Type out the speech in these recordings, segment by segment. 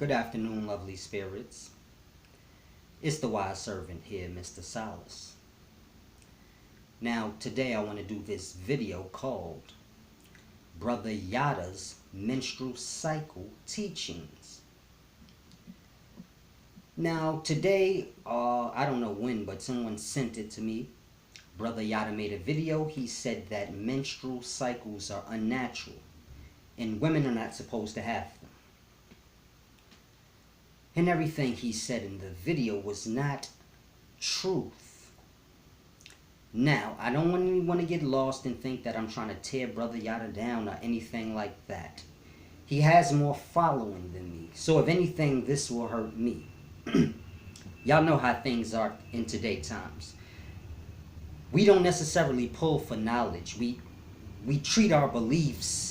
Good afternoon, lovely spirits. It's the wise servant here, Mr. Solace. Now, today I want to do this video called Brother Yada's Menstrual Cycle Teachings. Now, today, I don't know when, but someone sent it to me. Brother Yada made a video. He said that menstrual cycles are unnatural and women are not supposed to have them. And everything he said in the video was not truth. Now, I don't want anyone to get lost and think that I'm trying to tear Brother Yada down or anything like that. He has more following than me. So if anything, this will hurt me. Y'all know how things are in today's times. We don't necessarily pull for knowledge. We treat our beliefs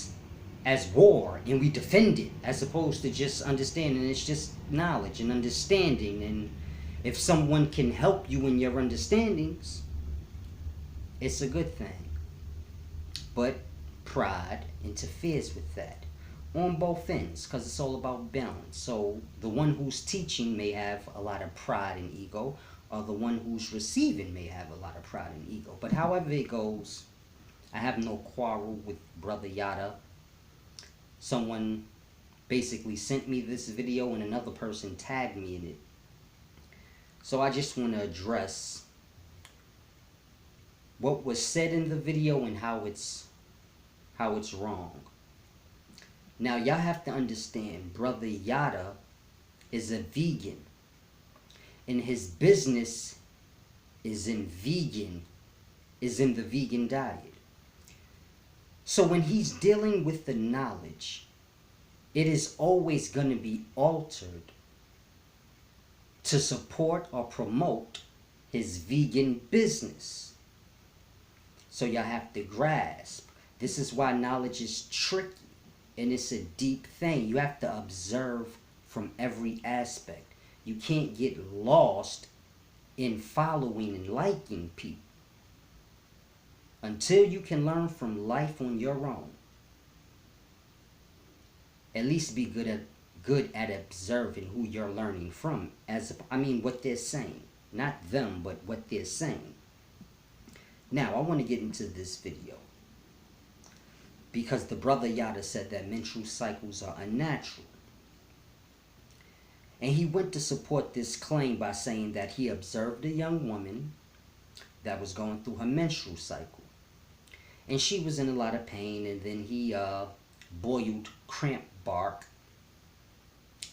as war and we defend it as opposed to just understanding. It's just knowledge and understanding, and if someone can help you in your understandings, it's a good thing. But pride interferes with that on both ends, because it's all about balance. So the one who's teaching may have a lot of pride and ego, or the one who's receiving may have a lot of pride and ego. But however it goes, I have no quarrel with Brother Yada. Someone basically sent me this video and another person tagged me in it. So I just want to address what was said in the video and how it's wrong. Now y'all have to understand, Brother Yada is a vegan, and his business is in the vegan diet. So when he's dealing with the knowledge, it is always going to be altered to support or promote his vegan business. So y'all have to grasp. This is why knowledge is tricky, and it's a deep thing. You have to observe from every aspect. You can't get lost in following and liking people. Until you can learn from life on your own, at least be good at observing who you're learning from. What they're saying. Not them, but what they're saying. Now, I want to get into this video, because the Brother Yada said that menstrual cycles are unnatural. And he went to support this claim by saying that he observed a young woman that was going through her menstrual cycle. And she was in a lot of pain, and then he boiled cramp bark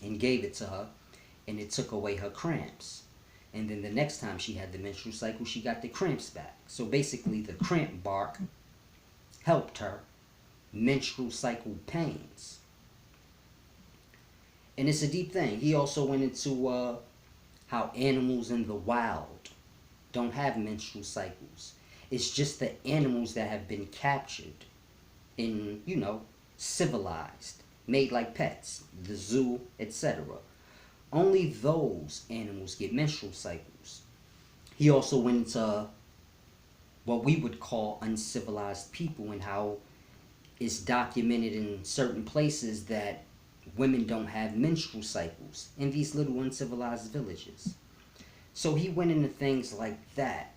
and gave it to her, and it took away her cramps. And then the next time she had the menstrual cycle, she got the cramps back. So basically the cramp bark helped her menstrual cycle pains. And it's a deep thing. He also went into how animals in the wild don't have menstrual cycles. It's just the animals that have been captured and, civilized, made like pets, the zoo, etc. Only those animals get menstrual cycles. He also went into what we would call uncivilized people, and how it's documented in certain places that women don't have menstrual cycles in these little uncivilized villages. So he went into things like that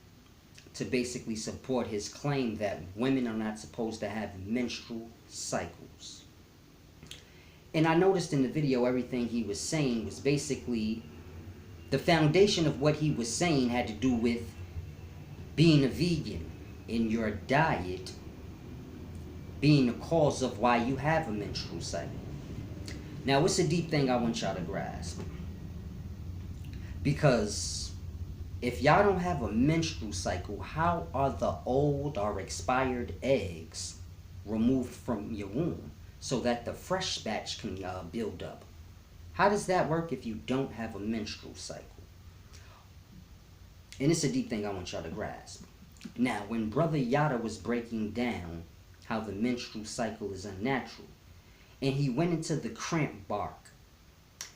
to basically support his claim that women are not supposed to have menstrual cycles. And I noticed in the video everything he was saying was basically, the foundation of what he was saying had to do with being a vegan in your diet being the cause of why you have a menstrual cycle. Now, it's a deep thing I want y'all to grasp. Because if y'all don't have a menstrual cycle, how are the old or expired eggs removed from your womb so that the fresh batch can build up? How does that work if you don't have a menstrual cycle? And it's a deep thing I want y'all to grasp. Now, when Brother Yada was breaking down how the menstrual cycle is unnatural, and he went into the cramp bark,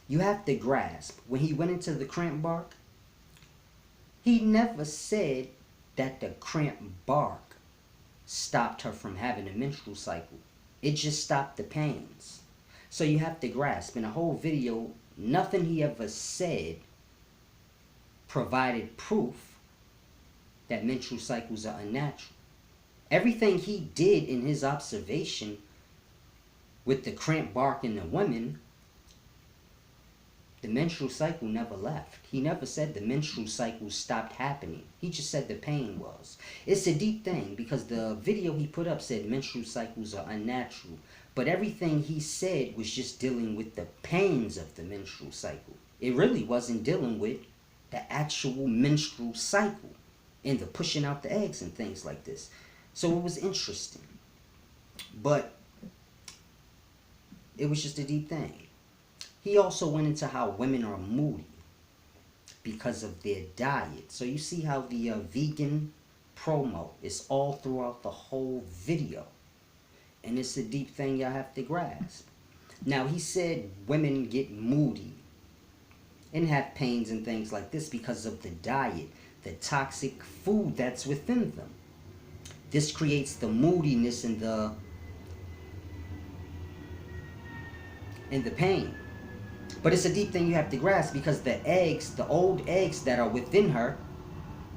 you have to grasp, when he went into the cramp bark, he never said that the cramp bark stopped her from having a menstrual cycle. It just stopped the pains. So you have to grasp, in a whole video, Nothing he ever said provided proof that menstrual cycles are unnatural. Everything he did in his observation with the cramp bark in the women, the menstrual cycle never left. He never said the menstrual cycle stopped happening. He just said the pain was. It's a deep thing because the video he put up said menstrual cycles are unnatural. But everything he said was just dealing with the pains of the menstrual cycle. It really wasn't dealing with the actual menstrual cycle and the pushing out the eggs and things like this. So it was interesting. But it was just a deep thing. He also went into how women are moody because of their diet. So you see how the vegan promo is all throughout the whole video. And it's a deep thing y'all have to grasp. Now, he said women get moody and have pains and things like this because of the diet, the toxic food that's within them. This creates the moodiness and the pain. But it's a deep thing you have to grasp because the eggs, the old eggs that are within her,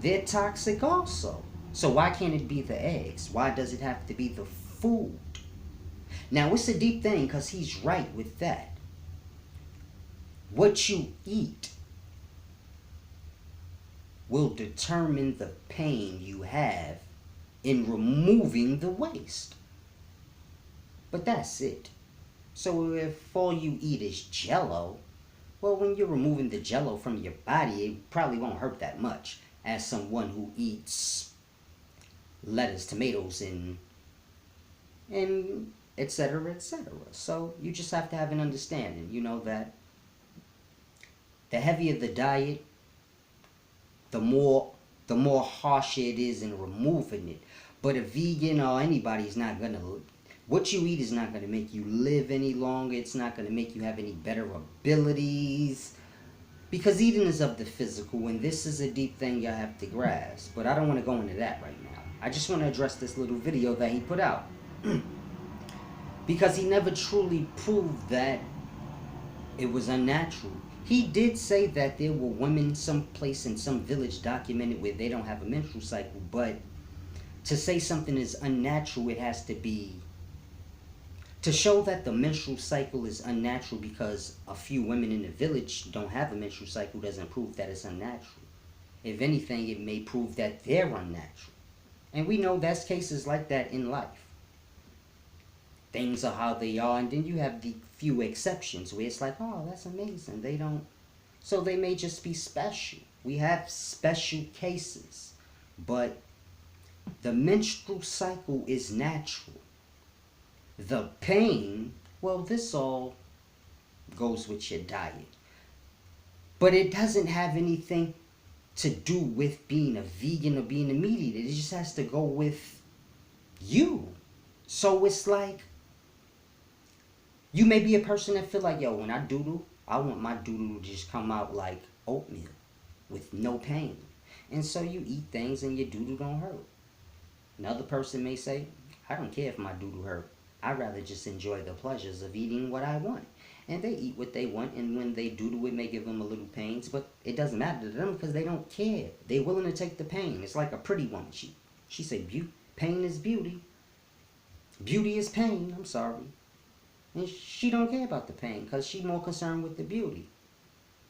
they're toxic also. So why can't it be the eggs? Why does it have to be the food? Now, it's a deep thing because he's right with that. What you eat will determine the pain you have in removing the waste. But that's it. So if all you eat is Jell-O, well, when you're removing the Jell-O from your body, it probably won't hurt that much as someone who eats lettuce, tomatoes, and etc., etc. So you just have to have an understanding, that the heavier the diet, the more harsher it is in removing it. But a vegan or anybody is not gonna. What you eat is not going to make you live any longer. It's not going to make you have any better abilities. Because eating is of the physical, and this is a deep thing you have to grasp. But I don't want to go into that right now. I just want to address this little video that he put out. Because he never truly proved that it was unnatural. He did say that there were women someplace in some village documented where they don't have a menstrual cycle. But to say something is unnatural, it has to be... To show that the menstrual cycle is unnatural because a few women in the village don't have a menstrual cycle doesn't prove that it's unnatural. If anything, it may prove that they're unnatural. And we know there's cases like that in life. Things are how they are, and then you have the few exceptions where it's like, oh, that's amazing. They don't... So they may just be special. We have special cases. But the menstrual cycle is natural. The pain, well, this all goes with your diet. But it doesn't have anything to do with being a vegan or being a meat eater. It just has to go with you. So it's like, you may be a person that feel like, yo, when I doodle, I want my doodle to just come out like oatmeal with no pain. And so you eat things and your doodle don't hurt. Another person may say, I don't care if my doodle hurt. I'd rather just enjoy the pleasures of eating what I want. And they eat what they want, and when they doodle, it may give them a little pains, but it doesn't matter to them because they don't care. They're willing to take the pain. It's like a pretty woman. She said, pain is beauty. Beauty is pain, I'm sorry. And she don't care about the pain because she's more concerned with the beauty.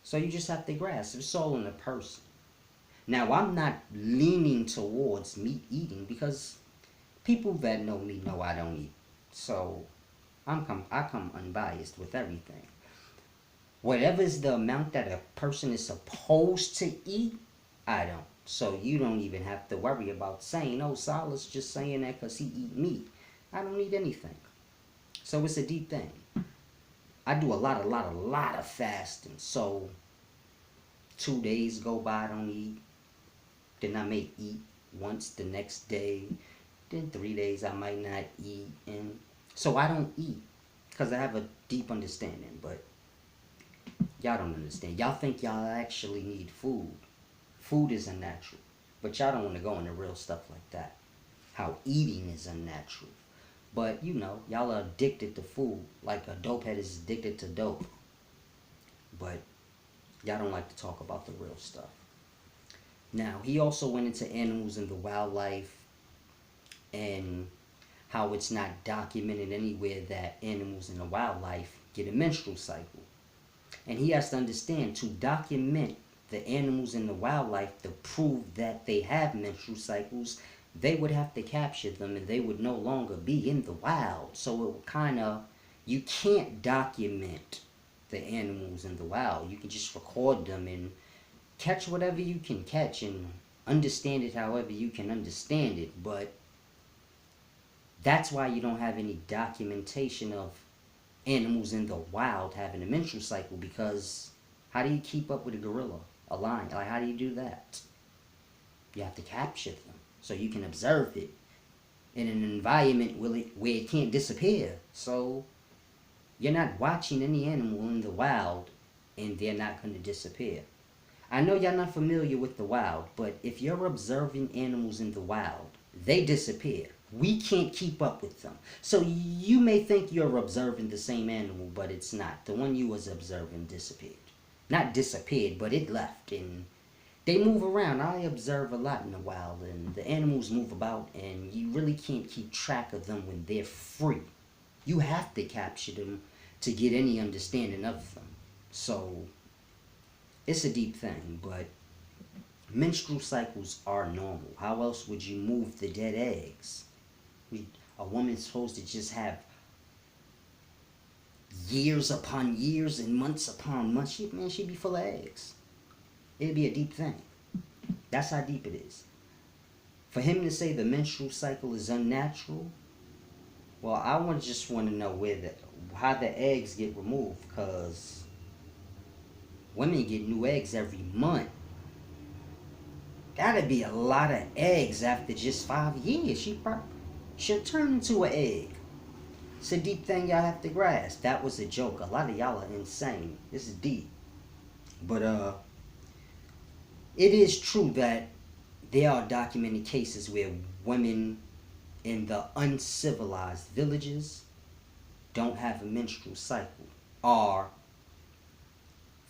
So you just have to grasp. It's all in the person. Now, I'm not leaning towards meat eating because people that know me know I don't eat. So I come unbiased with everything. Whatever's the amount that a person is supposed to eat, I don't. So you don't even have to worry about saying, oh, Salah's just saying that because he eat meat. I don't eat anything. So it's a deep thing. I do a lot of fasting. So 2 days go by, I don't eat. Then I may eat once the next day. Then 3 days I might not eat. And so I don't eat because I have a deep understanding. But y'all don't understand. Y'all think y'all actually need food. Food is unnatural. But y'all don't want to go into real stuff like that. How eating is unnatural. But, you know, y'all are addicted to food. Like a dope head is addicted to dope. but y'all don't like to talk about the real stuff. Now, he also went into animals in the wildlife and how it's not documented anywhere that animals in the wildlife get a menstrual cycle. And he has to understand, to document the animals in the wildlife to prove that they have menstrual cycles, they would have to capture them and they would no longer be in the wild. So it would kind of, you can't document the animals in the wild. You can just record them and catch whatever you can catch and understand it however you can understand it. But that's why you don't have any documentation of animals in the wild having a menstrual cycle, because how do you keep up with a gorilla, a lion? Like, how do you do that? You have to capture them so you can observe it in an environment where it can't disappear. So you're not watching any animal in the wild and they're not going to disappear. I know y'all not familiar with the wild, but if you're observing animals in the wild, they disappear. We can't keep up with them. So you may think you're observing the same animal, but it's not. The one you was observing disappeared. Not disappeared, but it left. And they move around. I observe a lot in the wild, and the animals move about, and you really can't keep track of them when they're free. You have to capture them to get any understanding of them. So it's a deep thing, but menstrual cycles are normal. How else would you move the dead eggs? A woman's supposed to just have years upon years and months upon months. She'd be full of eggs. It'd be a deep thing. That's how deep it is. For him to say the menstrual cycle is unnatural, well, I just want to know how the eggs get removed, because women get new eggs every month. That'd be a lot of eggs after just 5 years. She'll turn into an egg. It's a deep thing y'all have to grasp. That was a joke. A lot of y'all are insane. This is deep. But it is true that there are documented cases where women in the uncivilized villages don't have a menstrual cycle, or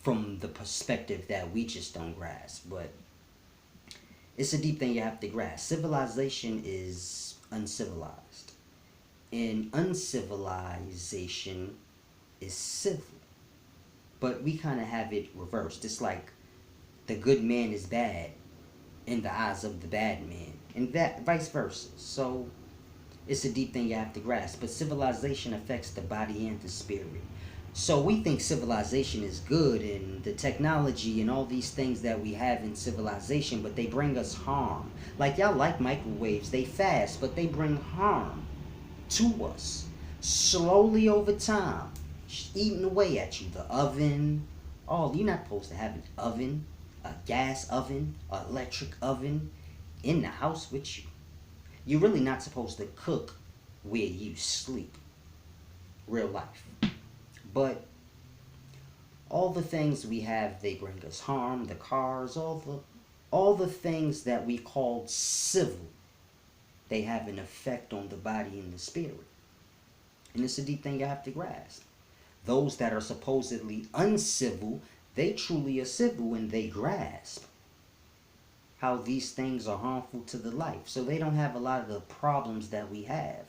from the perspective that we just don't grasp. But it's a deep thing you have to grasp. Civilization is uncivilized, and uncivilization is civil. But we kind of have it reversed. It's like the good man is bad in the eyes of the bad man, and that vice versa. So it's a deep thing you have to grasp. But civilization affects the body and the spirit. So we think civilization is good, and the technology and all these things that we have in civilization, but they bring us harm. Like, y'all like microwaves, they fast, but they bring harm to us slowly over time, eating away at you. The oven, you're not supposed to have an oven, a gas oven, an electric oven in the house with you. You're really not supposed to cook where you sleep. Real life. But all the things we have, they bring us harm. The cars, all the things that we call civil, they have an effect on the body and the spirit. And it's a deep thing you have to grasp. Those that are supposedly uncivil, they truly are civil, and they grasp how these things are harmful to the life. So they don't have a lot of the problems that we have.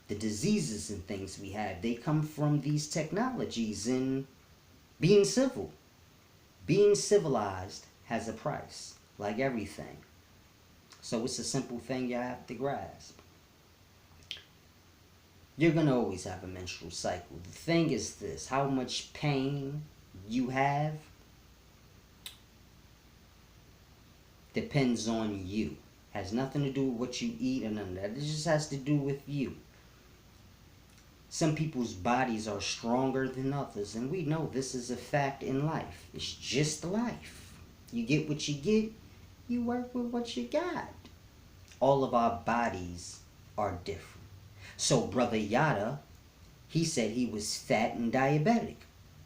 The diseases and things we have, they come from these technologies and being civil. Being civilized has a price, like everything. So it's a simple thing you have to grasp. You're going to always have a menstrual cycle. The thing is this: how much pain you have depends on you. Has nothing to do with what you eat and none of that. It just has to do with you. Some people's bodies are stronger than others, and we know this is a fact in life. It's just life. You get what you get, you work with what you got. All of our bodies are different. So Brother Yada, he said he was fat and diabetic.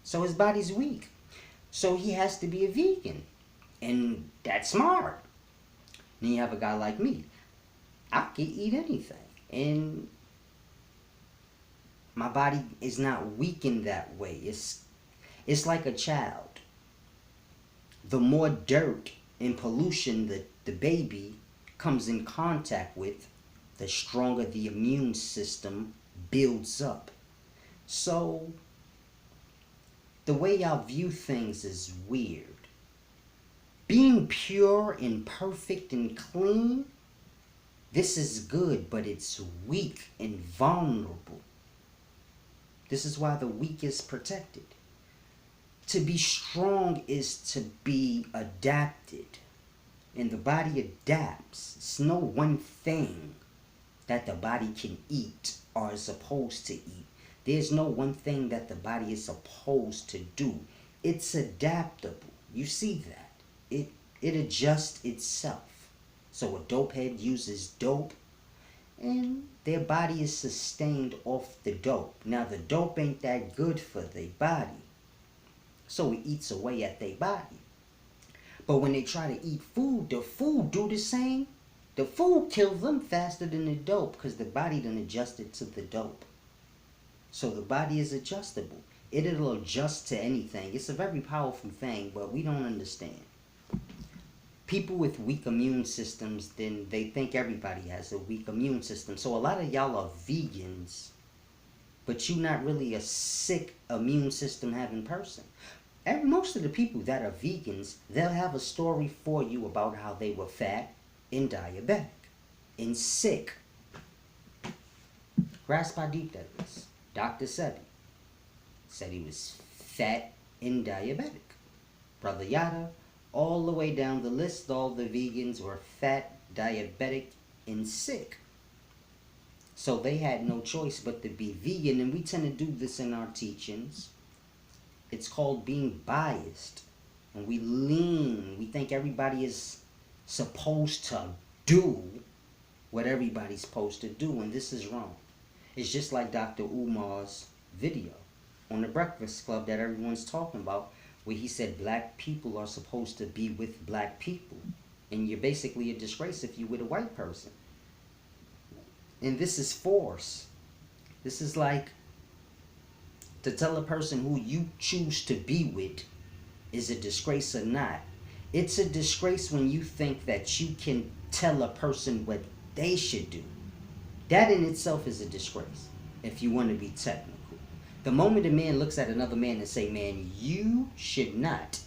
So his body's weak. So he has to be a vegan. And that's smart. Then you have a guy like me. I can eat anything. And my body is not weakened that way. It's like a child. The more dirt and pollution that the baby comes in contact with, the stronger the immune system builds up. So, the way y'all view things is weird. Being pure and perfect and clean, this is good, but it's weak and vulnerable. This is why the weak is protected. To be strong is to be adapted. And the body adapts. It's no one thing that the body can eat or is supposed to eat. There's no one thing that the body is supposed to do. It's adaptable. You see that. It adjusts itself. So a dope head uses dope and their body is sustained off the dope. Now the dope ain't that good for their body. So it eats away at their body. But when they try to eat food, the food do the same. The food kills them faster than the dope because the body done adjusted to the dope. So the body is adjustable. It'll adjust to anything. It's a very powerful thing, but we don't understand. People with weak immune systems, then they think everybody has a weak immune system. So a lot of y'all are vegans, but you're not really a sick immune system having person. Most of the people that are vegans, they'll have a story for you about how they were fat and diabetic and sick. Grasp how deep that is. Dr. Sebi said he was fat and diabetic. Brother Yada, all the way down the list, all the vegans were fat, diabetic, and sick. So they had no choice but to be vegan, and we tend to do this in our teachings. It's called being biased. And we think everybody is supposed to do what everybody's supposed to do, and this is wrong. It's just like Dr. Umar's video on the Breakfast Club that everyone's talking about, where he said black people are supposed to be with black people. And you're basically a disgrace if you're with a white person. And this is force. This is like to tell a person who you choose to be with is a disgrace or not. It's a disgrace when you think that you can tell a person what they should do. That in itself is a disgrace, if you want to be technical. The moment a man looks at another man and say, man, you should not,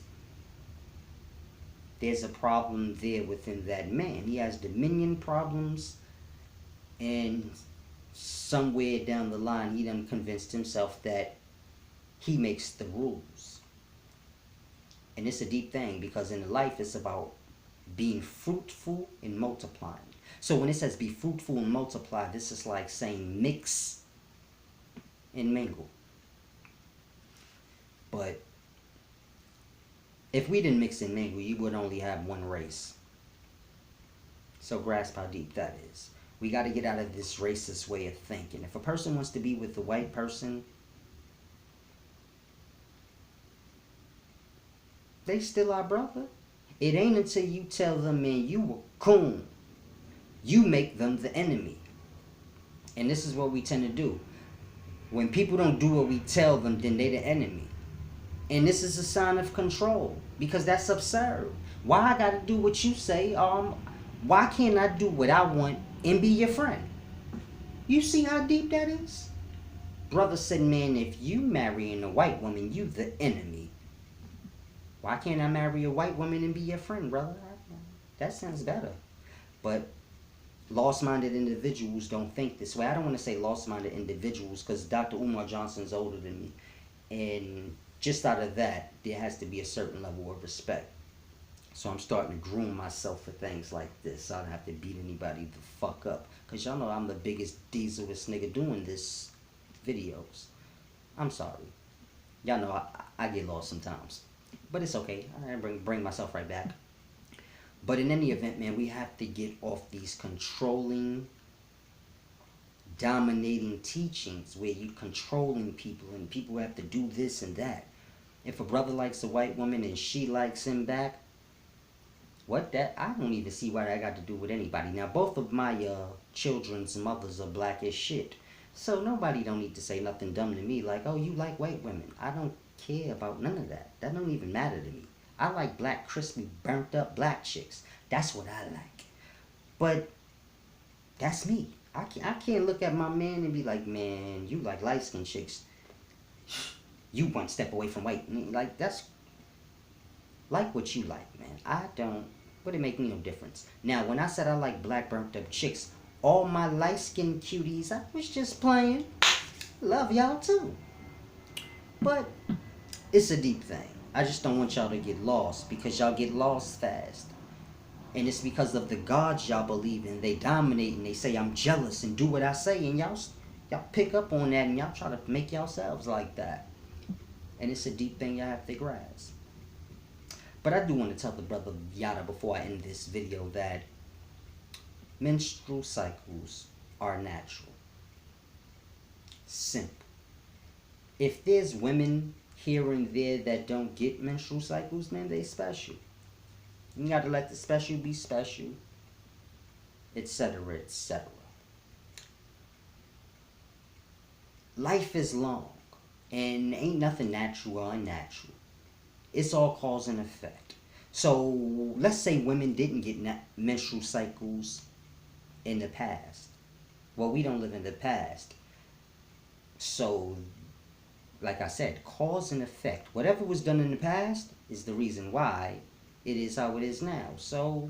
there's a problem there within that man. He has dominion problems, and somewhere down the line, he done convinced himself that he makes the rules. And it's a deep thing, because in life it's about being fruitful and multiplying. So when it says be fruitful and multiply, this is like saying mix and mingle. But if we didn't mix and mingle, you would only have one race. So grasp how deep that is. We got to get out of this racist way of thinking. If a person wants to be with the white person, they still our brother. It ain't until you tell them, man, you were coon, you make them the enemy. And this is what we tend to do. When people don't do what we tell them, then they the enemy. And this is a sign of control, because that's absurd. Why I gotta do what you say? Why can't I do what I want and be your friend? You see how deep that is? Brother said, man, if you marrying a white woman, you the enemy. Why can't I marry a white woman and be your friend, brother? That sounds better. But lost-minded individuals don't think this way. I don't want to say lost-minded individuals, because Dr. Umar Johnson's older than me. And just out of that, there has to be a certain level of respect. So I'm starting to groom myself for things like this. I don't have to beat anybody the fuck up. Because y'all know I'm the biggest dieselest nigga doing this videos. I'm sorry. Y'all know I get lost sometimes. But it's okay. I bring myself right back. But in any event, man, we have to get off these controlling, dominating teachings where you're controlling people and people have to do this and that. If a brother likes a white woman and she likes him back, I don't even see what I got to do with anybody. Now, both of my children's mothers are black as shit. So nobody don't need to say nothing dumb to me like, oh, you like white women. I don't care about none of that. That don't even matter to me. I like black, crispy, burnt up black chicks. That's what I like. But that's me. I can't look at my man and be like, man, you like light skinned chicks. You one step away from white. Like, that's like what you like, man. I don't, but it make me no difference. Now, when I said I like black burnt up chicks, all my light skinned cuties, I was just playing. Love y'all too. But it's a deep thing. I just don't want y'all to get lost, because y'all get lost fast. And it's because of the gods y'all believe in. They dominate and they say I'm jealous and do what I say, and y'all pick up on that and y'all try to make yourselves like that. And it's a deep thing y'all have to grasp. But I do want to tell the brother Yada before I end this video that menstrual cycles are natural. Simple. If there's women here and there that don't get menstrual cycles, man, they special. You gotta let the special be special, etc., etc. Life is long, and ain't nothing natural or unnatural. It's all cause and effect. So let's say women didn't get menstrual cycles in the past. Well, we don't live in the past. So, like I said, cause and effect. Whatever was done in the past is the reason why it is how it is now. So,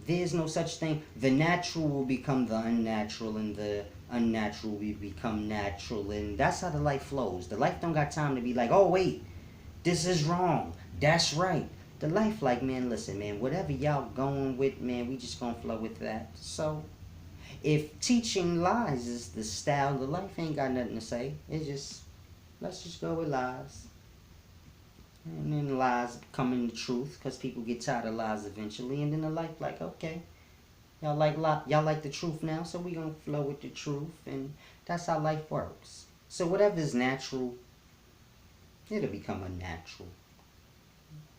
there's no such thing. The natural will become the unnatural, and the unnatural will become natural, and that's how the life flows. The life don't got time to be like, oh wait, this is wrong, that's right. The life like, man, listen, man, whatever y'all going with, man, we just gonna flow with that. So, if teaching lies is the style of life, ain't got nothing to say. It's just, let's just go with lies. And then lies become the truth, because people get tired of lies eventually. And then the life like, okay, y'all like the truth now, so we gonna flow with the truth. And that's how life works. So whatever is natural, it'll become unnatural.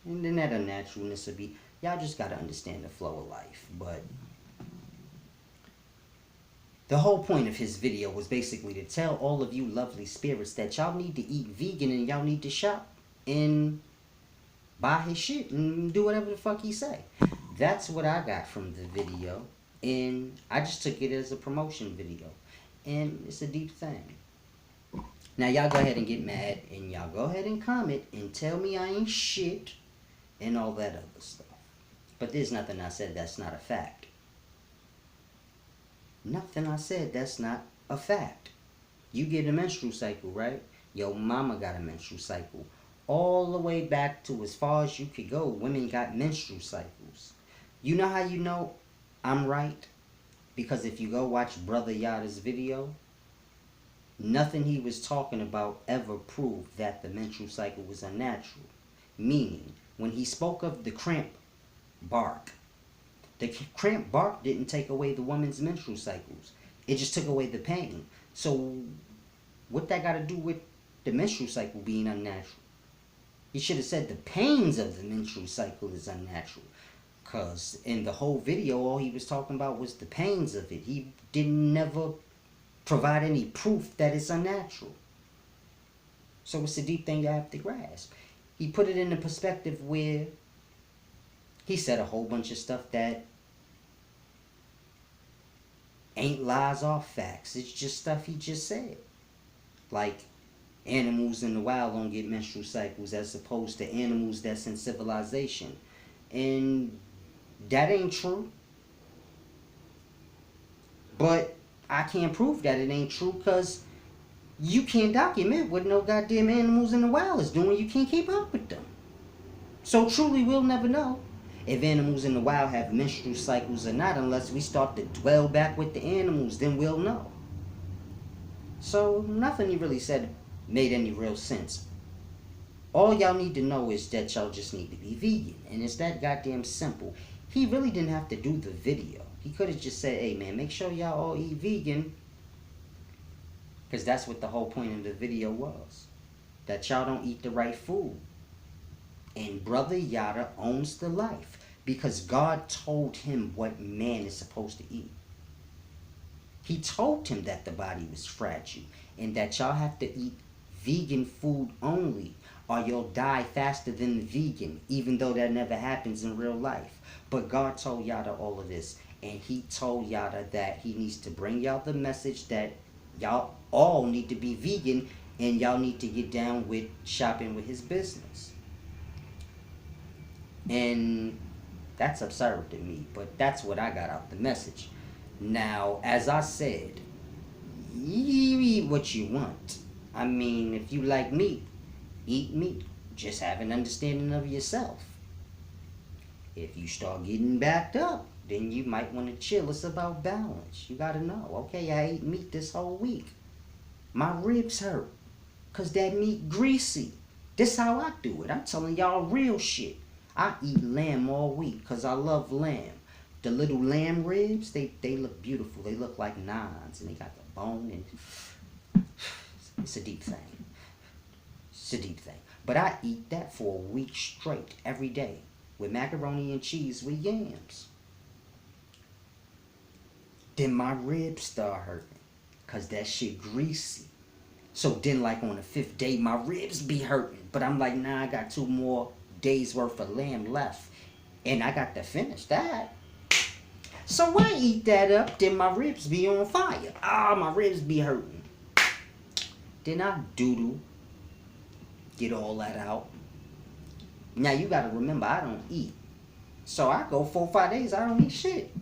And then that unnaturalness will be, y'all just gotta understand the flow of life. But the whole point of his video was basically to tell all of you lovely spirits that y'all need to eat vegan, and y'all need to shop and buy his shit and do whatever the fuck he say. That's what I got from the video, and I just took it as a promotion video, and it's a deep thing. Now y'all go ahead and get mad, and y'all go ahead and comment and tell me I ain't shit and all that other stuff. But there's nothing I said that's not a fact. Nothing I said that's not a fact. You get a menstrual cycle, right? Your mama got a menstrual cycle. All the way back to as far as you could go, women got menstrual cycles. You know how you know I'm right? Because if you go watch Brother Yada's video, nothing he was talking about ever proved that the menstrual cycle was unnatural. Meaning, when he spoke of the cramp bark, the cramp bark didn't take away the woman's menstrual cycles. It just took away the pain. So, what that got to do with the menstrual cycle being unnatural? He should have said the pains of the menstrual cycle is unnatural. Because in the whole video, all he was talking about was the pains of it. He didn't never provide any proof that it's unnatural. So it's a deep thing you have to grasp. He put it in a perspective where he said a whole bunch of stuff that ain't lies or facts. It's just stuff he just said. Like, animals in the wild don't get menstrual cycles as opposed to animals that's in civilization. And that ain't true. But I can't prove that it ain't true, because you can't document what no goddamn animals in the wild is doing. You can't keep up with them. So truly we'll never know if animals in the wild have menstrual cycles or not, unless we start to dwell back with the animals. Then we'll know. So nothing he really said made any real sense. All y'all need to know is that y'all just need to be vegan. And it's that goddamn simple. He really didn't have to do the video. He could have just said, hey man, make sure y'all all eat vegan. Because that's what the whole point of the video was. That y'all don't eat the right food. And Brother Yada owns the life. Because God told him what man is supposed to eat. He told him that the body was fragile. And that y'all have to eat vegan food only, or you'll die faster than the vegan, even though that never happens in real life. But God told Yada all of this, and he told Yada that he needs to bring y'all the message that y'all all need to be vegan, and y'all need to get down with shopping with his business. And that's absurd to me, but that's what I got out the message. Now, as I said, you eat what you want. I mean, if you like meat, eat meat. Just have an understanding of yourself. If you start getting backed up, then you might want to chill. It's about balance. You gotta know, okay, I ate meat this whole week. My ribs hurt, cause that meat greasy. This how I do it. I'm telling y'all real shit. I eat lamb all week, cause I love lamb. The little lamb ribs, they look beautiful. They look like nines, and they got the bone, and it's a deep thing. It's a deep thing. But I eat that for a week straight, every day, with macaroni and cheese with yams. Then my ribs start hurting, cause that shit greasy. So then, like on the 5th day, my ribs be hurting. But I'm like, nah, I got 2 more days worth of lamb left, and I got to finish that. So I eat that up, then my ribs be on fire. My ribs be hurting. Then I doodle, get all that out. Now you gotta remember, I don't eat. So I go 4 or 5 days, I don't eat shit.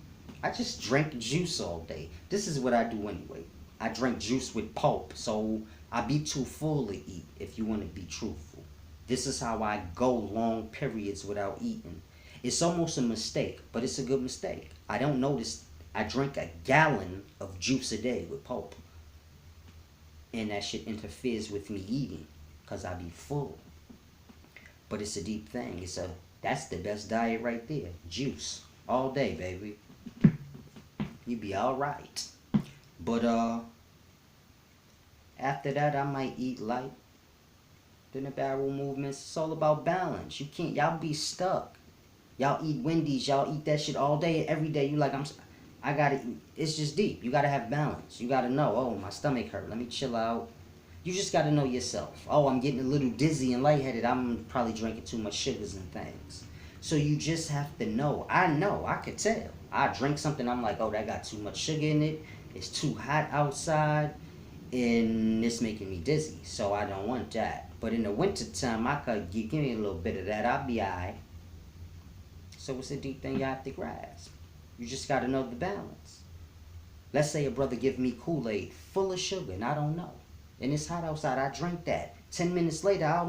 I just drink juice all day. This is what I do anyway. I drink juice with pulp, so I be too full to eat, if you want to be truthful. This is how I go long periods without eating. It's almost a mistake, but it's a good mistake. I don't notice I drink a gallon of juice a day with pulp. And that shit interferes with me eating, because I be full. But it's a deep thing. That's the best diet right there. Juice. All day, baby. You be alright. But after that I might eat light. Then the barrel movements, it's all about balance. You can't, y'all be stuck. Y'all eat Wendy's, y'all eat that shit all day, every day. You like, I gotta eat. It's just deep. You gotta have balance. You gotta know, oh, my stomach hurt. Let me chill out. You just gotta know yourself. Oh, I'm getting a little dizzy and lightheaded. I'm probably drinking too much sugars and things. So you just have to know. I could tell. I drink something, I'm like, oh, that got too much sugar in it. It's too hot outside, and it's making me dizzy. So I don't want that. But in the wintertime, I could give me a little bit of that. I'll be alright. So it's a deep thing you have to grasp. You just got to know the balance. Let's say a brother give me Kool-Aid full of sugar, and I don't know. And it's hot outside. I drink that. 10 minutes later, I'll